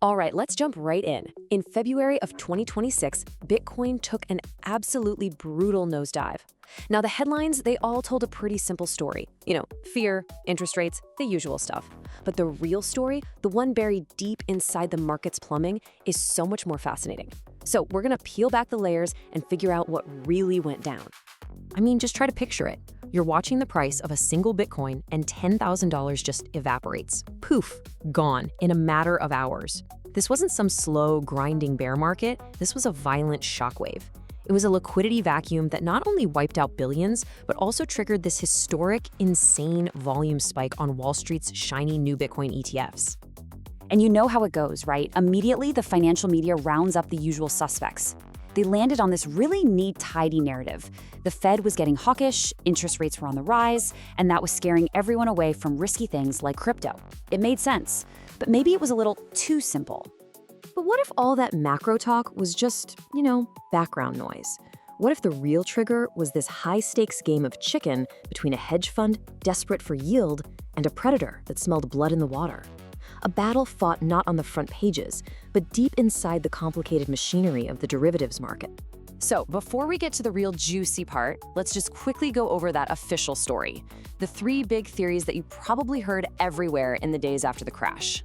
All right, let's jump right in. In February of 2026, Bitcoin took an absolutely brutal nosedive. Now, the headlines, they all told a pretty simple story. Fear, interest rates, the usual stuff. But the real story, the one buried deep inside the market's plumbing, is so much more fascinating. So we're gonna peel back the layers and figure out what really went down. Just try to picture it. You're watching the price of a single Bitcoin and $10,000 just evaporates. Poof, gone in a matter of hours. This wasn't some slow, grinding bear market. This was a violent shockwave. It was a liquidity vacuum that not only wiped out billions, but also triggered this historic, insane volume spike on Wall Street's shiny new Bitcoin ETFs. And you know how it goes, right? Immediately, the financial media rounds up the usual suspects. They landed on this really neat, tidy narrative. The Fed was getting hawkish, interest rates were on the rise, and that was scaring everyone away from risky things like crypto. It made sense, but maybe it was a little too simple. But what if all that macro talk was just, background noise? What if the real trigger was this high-stakes game of chicken between a hedge fund desperate for yield and a predator that smelled blood in the water? A battle fought not on the front pages, but deep inside the complicated machinery of the derivatives market. So before we get to the real juicy part, let's just quickly go over that official story. The three big theories that you probably heard everywhere in the days after the crash.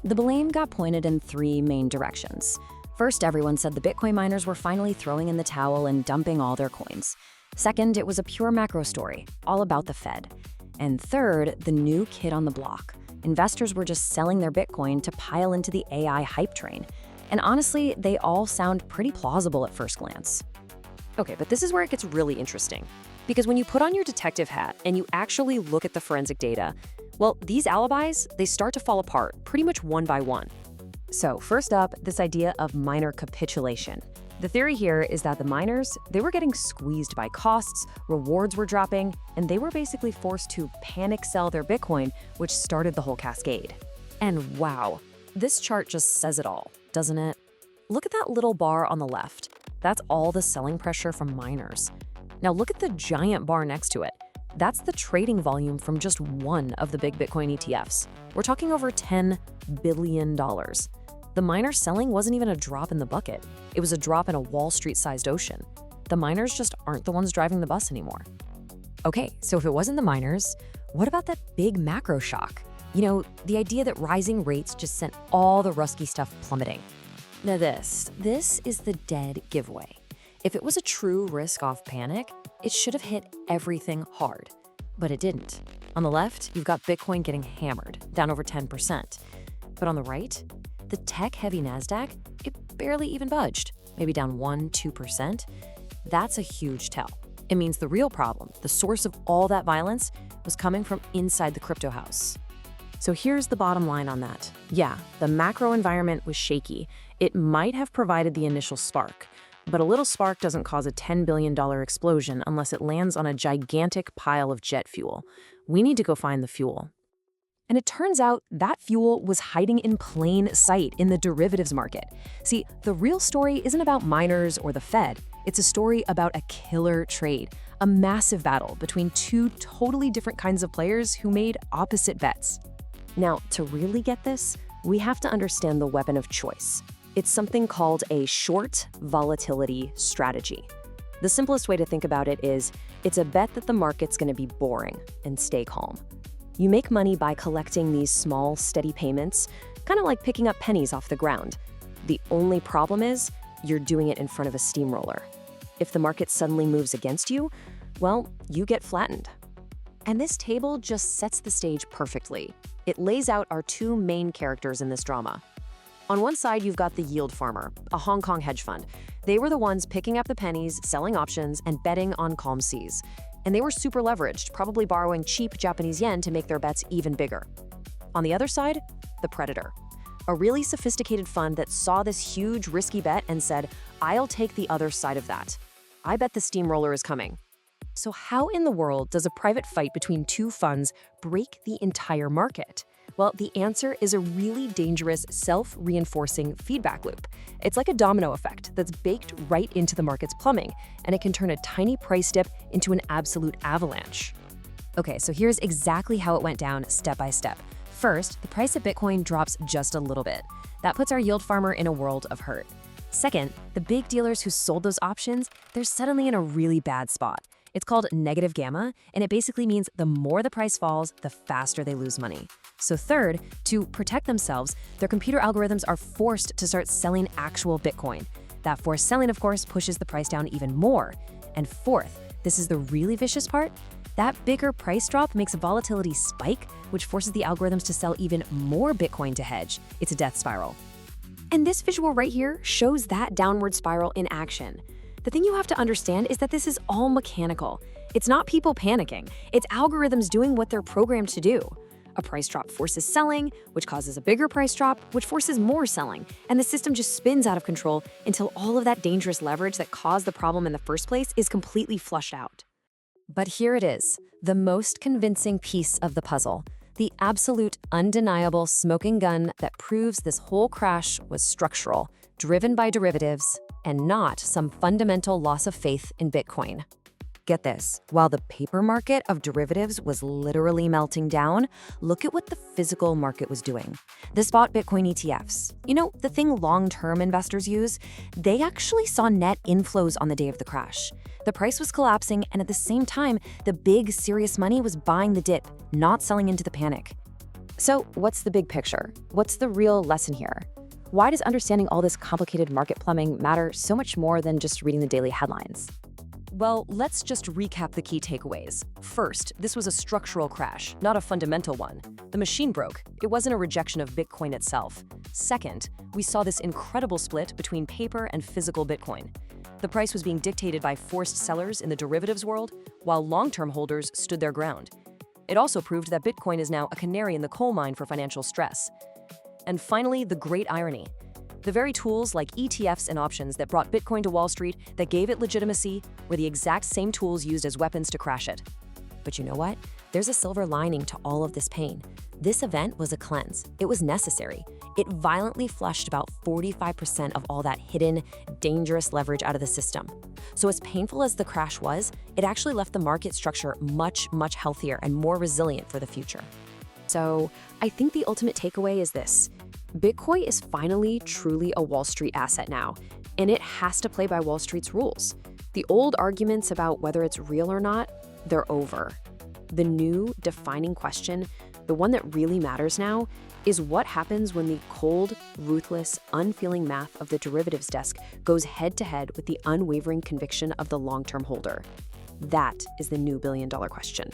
The blame got pointed in three main directions. First, everyone said the Bitcoin miners were finally throwing in the towel and dumping all their coins. Second, it was a pure macro story, all about the Fed. And third, the new kid on the block. Investors were just selling their Bitcoin to pile into the AI hype train. And honestly, they all sound pretty plausible at first glance. Okay, but this is where it gets really interesting. Because when you put on your detective hat and you actually look at the forensic data, well, these alibis, they start to fall apart pretty much one by one. So first up, this idea of miner capitulation. The theory here is that the miners, they were getting squeezed by costs, rewards were dropping, and they were basically forced to panic sell their Bitcoin, which started the whole cascade. And wow, this chart just says it all, doesn't it? Look at that little bar on the left. That's all the selling pressure from miners. Now look at the giant bar next to it. That's the trading volume from just one of the big Bitcoin ETFs. We're talking over $10 billion. The miner selling wasn't even a drop in the bucket. It was a drop in a Wall Street-sized ocean. The miners just aren't the ones driving the bus anymore. Okay, so if it wasn't the miners, what about that big macro shock? The idea that rising rates just sent all the rusky stuff plummeting. Now this is the dead giveaway. If it was a true risk-off panic, it should have hit everything hard. But it didn't. On the left, you've got Bitcoin getting hammered, down over 10%. But on the right, the tech-heavy NASDAQ, it barely even budged, maybe down 1–2%. That's a huge tell. It means the real problem, the source of all that violence, was coming from inside the crypto house. So here's the bottom line on that. Yeah, the macro environment was shaky. It might have provided the initial spark, but a little spark doesn't cause a $10 billion explosion unless it lands on a gigantic pile of jet fuel. We need to go find the fuel. And it turns out that fuel was hiding in plain sight in the derivatives market. See, the real story isn't about miners or the Fed. It's a story about a killer trade, a massive battle between two totally different kinds of players who made opposite bets. Now, to really get this, we have to understand the weapon of choice. It's something called a short volatility strategy. The simplest way to think about it is, it's a bet that the market's going to be boring and stay calm. You make money by collecting these small, steady payments, kind of like picking up pennies off the ground. The only problem is, you're doing it in front of a steamroller. If the market suddenly moves against you, well, you get flattened. And this table just sets the stage perfectly. It lays out our two main characters in this drama. On one side, you've got the yield farmer, a Hong Kong hedge fund. They were the ones picking up the pennies, selling options, and betting on calm seas. And they were super leveraged, probably borrowing cheap Japanese yen to make their bets even bigger. On the other side, the predator, a really sophisticated fund that saw this huge risky bet and said, I'll take the other side of that. I bet the steamroller is coming. So how in the world does a private fight between two funds break the entire market? Well, the answer is a really dangerous self-reinforcing feedback loop. It's like a domino effect that's baked right into the market's plumbing, and it can turn a tiny price dip into an absolute avalanche. Okay, so here's exactly how it went down step by step. First, the price of Bitcoin drops just a little bit. That puts our yield farmer in a world of hurt. Second, the big dealers who sold those options, they're suddenly in a really bad spot. It's called negative gamma, and it basically means the more the price falls, the faster they lose money. So third, to protect themselves, their computer algorithms are forced to start selling actual Bitcoin. That forced selling, of course, pushes the price down even more. And fourth, this is the really vicious part, that bigger price drop makes volatility spike, which forces the algorithms to sell even more Bitcoin to hedge. It's a death spiral. And this visual right here shows that downward spiral in action. The thing you have to understand is that this is all mechanical. It's not people panicking. It's algorithms doing what they're programmed to do. A price drop forces selling, which causes a bigger price drop, which forces more selling. And the system just spins out of control until all of that dangerous leverage that caused the problem in the first place is completely flushed out. But here it is, the most convincing piece of the puzzle. The absolute, undeniable smoking gun that proves this whole crash was structural, driven by derivatives, and not some fundamental loss of faith in Bitcoin. Get this, while the paper market of derivatives was literally melting down, look at what the physical market was doing. The spot Bitcoin ETFs, the thing long-term investors use, they actually saw net inflows on the day of the crash. The price was collapsing, and at the same time, the big, serious money was buying the dip, not selling into the panic. So what's the big picture? What's the real lesson here? Why does understanding all this complicated market plumbing matter so much more than just reading the daily headlines? Well, let's just recap the key takeaways. First, this was a structural crash, not a fundamental one. The machine broke. It wasn't a rejection of Bitcoin itself. Second, we saw this incredible split between paper and physical Bitcoin. The price was being dictated by forced sellers in the derivatives world, while long-term holders stood their ground. It also proved that Bitcoin is now a canary in the coal mine for financial stress. And finally, the great irony. The very tools like ETFs and options that brought Bitcoin to Wall Street, that gave it legitimacy, were the exact same tools used as weapons to crash it. But you know what? There's a silver lining to all of this pain. This event was a cleanse. It was necessary. It violently flushed about 45% of all that hidden, dangerous leverage out of the system. So as painful as the crash was, it actually left the market structure much, much healthier and more resilient for the future. So I think the ultimate takeaway is this. Bitcoin is finally truly a Wall Street asset now, and it has to play by Wall Street's rules. The old arguments about whether it's real or not, they're over. The new defining question, the one that really matters now, is what happens when the cold, ruthless, unfeeling math of the derivatives desk goes head-to-head with the unwavering conviction of the long-term holder. That is the new billion-dollar question.